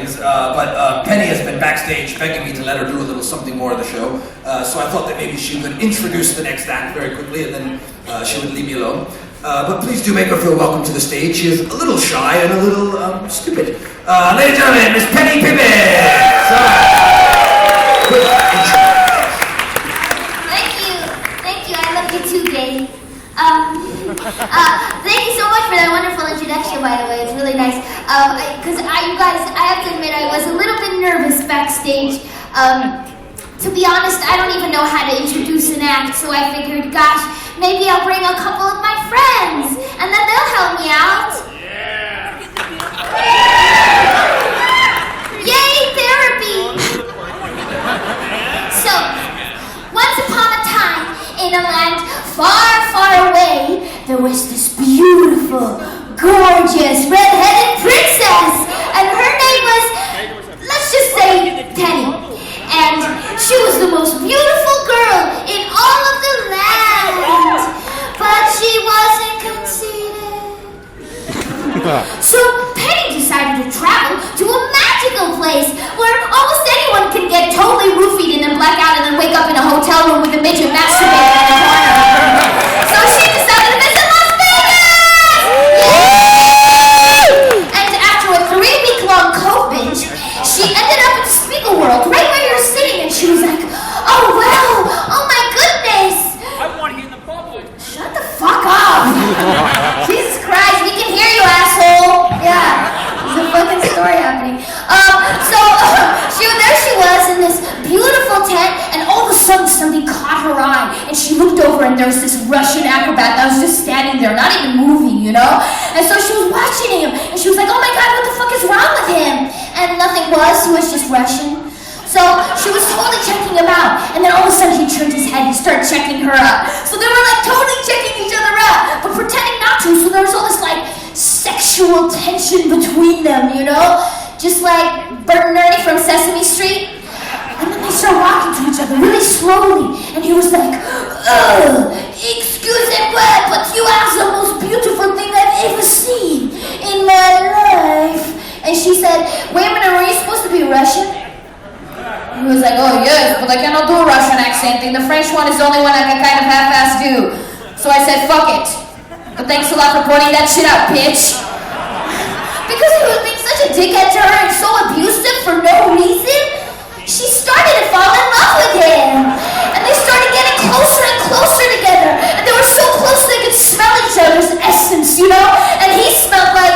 things, but Penny has been backstage begging me to let her do a little something more of the show. So I thought that maybe she would introduce the next act very quickly, and then she would leave me alone. But please do make her feel welcome to the stage. She is a little shy and a little stupid. Ladies and gentlemen, Miss Penny Pippin! Thank you. I love you too, Gay. Thank you so much for that wonderful introduction, by the way. It's really nice. Because you guys, I have to admit, I was a little bit nervous backstage. To be honest, I don't even know how to introduce an act, so I figured, gosh, maybe I'll bring a couple of my friends, and then they'll help me out. Yeah! Yay, therapy! So, once upon a time, in a land far, far away, there was this beautiful, gorgeous, red-headed princess, and her name was, let's just say, Penny. And she was the most beautiful girl in all of the land, but she wasn't conceited. So Penny decided to travel to a magical place where almost anyone can get totally roofied and then black out and then wake up in a hotel room with a midget masturbating in the corner. So she decided to visit Las Vegas! Yay! And after a 3-week-long coke binge, she ended up in Spiegel World, right where you're sitting, and she was like, oh wow, oh my goodness! I want to get in the bubble! Shut the fuck up! Jesus Christ, we can hear you, asshole! Yeah, there's a fucking story happening. There she was in this beautiful tent, and all of a sudden something caught her eye, and she looked over and there was this Russian acrobat that was just standing there, not even moving, you know? And so she was watching him, and she was like, oh my god, what the fuck is wrong with him? And nothing was, he was just Russian. So she was totally checking him out, and then all of a sudden he turned his head and started checking her out. So they were like totally checking each other out, but pretending not to, so there was all this like sexual tension between them, you know? Just like Bert and Ernie from Sesame Street. And then they started walking to each other really slowly, and he was like, excusez-moi, but you are the most beautiful thing I've ever seen in my life. And she said, wait a minute, were you supposed to be Russian? He was like, oh yes, but I cannot do a Russian accent thing. The French one is the only one I can kind of half-ass do. So I said, fuck it. But thanks a lot for pointing that shit out, bitch. Because he was being such a dickhead to her and so abusive for no reason, she started to fall in love with him. And they started getting closer and closer together. And they were so close they could smell each other's essence, you know? And he smelled like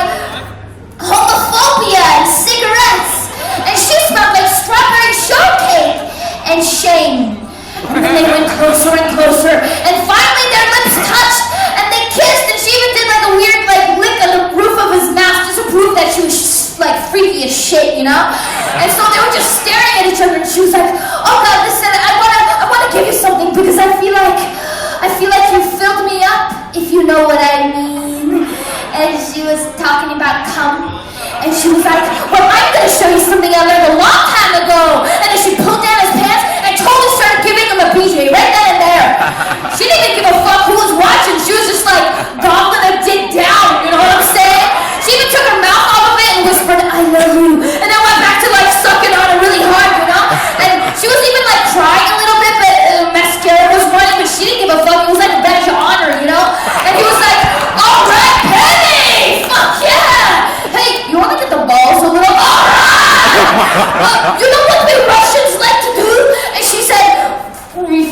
homophobia and cigarettes. And she smelled like strawberry shortcake and shame. And then they went closer and closer. And finally their lips touched. And they kissed. And she even did like a weird like lick on the roof of his mouth just to prove that she was like freaky as shit, you know? And so they were just staring at each other, and she was like, oh god, listen, I wanna give you something because I feel like you filled me up, if you know what I mean. And she was talking about cum, and she was like, well, I'm gonna show you something I learned a long time ago. And then she pulled down his pants and totally started giving him a BJ right then and there. She didn't even give a fuck who was watching. She was just like gobbling a dick down, you know what I'm saying? She even took her mouth off of it and whispered, I love you. And then went back to like sucking on it really hard, you know? And she was even like crying a little bit, but mascara was running, but she didn't give a fuck. It was like a badge of honor, you know? And he was like, all right, Penny! Fuck yeah! Hey, you wanna get the balls a little? All right! You know what we Russians like to do? And she said, and he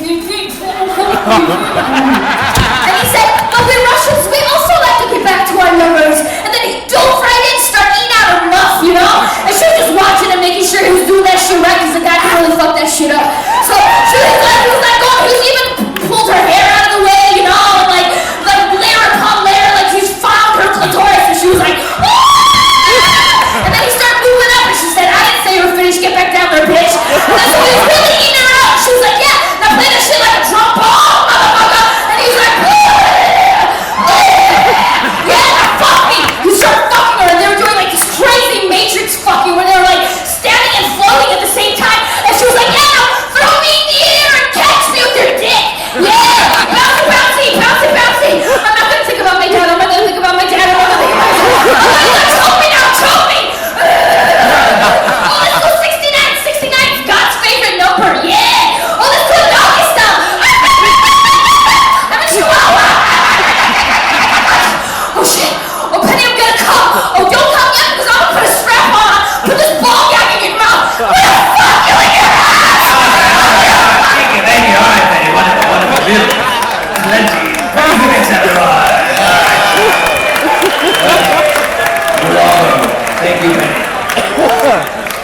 said, but we Russians, we also like to get back to our lovers. And then he dove right in, started eating out her muff, you know? And she was just watching him, making sure he was doing that shit right, because the guy could really fuck that shit up. So he was like going, he was even pulled her hair out of the way, you know? And like layer upon layer, like he found her clitoris, and she was like, ah! And then he started moving up, and she said, I didn't say you were finished, get back down there, bitch.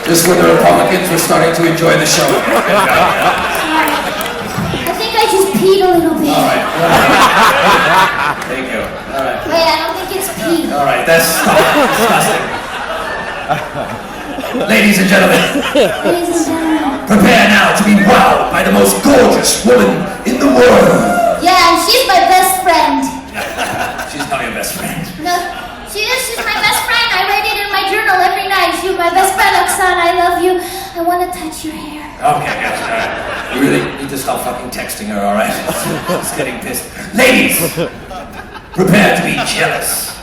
Just when the Republicans were starting to enjoy the show. I think I just peed a little bit. All right. Thank you. All right. Wait, I don't think it's pee. All right, that's disgusting. Ladies and gentlemen, prepare now to be wowed by the most gorgeous woman in the world. Yeah, and she's my best friend. She's not your best friend. No, she is. She's my best friend. I write it in my journal every night. She's my best friend, Oksana. I love you. I want to touch your hair. Okay, guys, all right. You really need to stop fucking texting her, all right? She's getting pissed. Ladies, prepare to be jealous.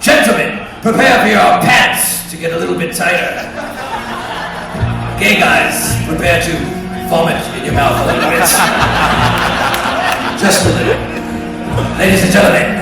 Gentlemen, prepare for your pants to get a little bit tighter. Gay guys, prepare to vomit in your mouth a little bit. Just a little. Ladies and gentlemen,